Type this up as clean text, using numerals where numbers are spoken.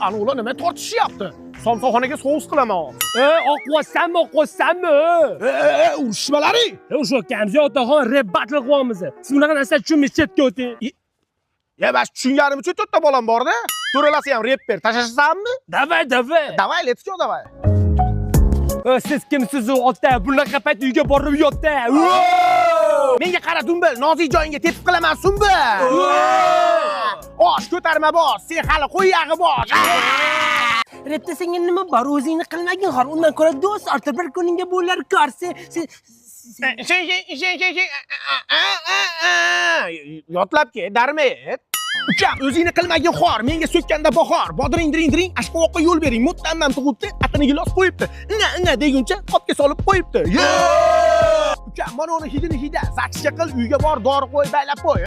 ana ular nima tortishyapti? Somsaxonaga sous qilaman. Oqvosanmi? Urishmalaring. O'sha Kamzi otaxon rap battle qilyapmiz. Siz bunaqa narsa tushunmaysiz, chetga o'ting. Ya bas tushunganim uchun to'rtta bolam bor-da. To'ralasi ham rapper. Tashlashammi? Davay. Давай, let's go, давай. Siz kimsiz ota? Bunaqa payt uyga borib yotda. Menga qara Dumbil, nozik joyingga tepib qilaman Sumbil. Osh ko'tarma bosh, sen hali qo'yag'i bosh. Repda senga nima bor? O'zingni qilmagin, xor. Undan ko'ra do'st ortib bir kuningga bo'lar kor. Sen Yotlab ket, darmet. Ukam, o'zingni qilmagin xor, menga so'kkanda bahor. Bodring diring, ashqovoqqa yo'l bering. Muttannam tug'ibdi, atini gilos qo'yibdi. Ina deguncha qopga solib qo'yibdi. Ukam, mana uni hidini hida. Zakscha qil, uyga bor, dori qo'y, baylab qo'y.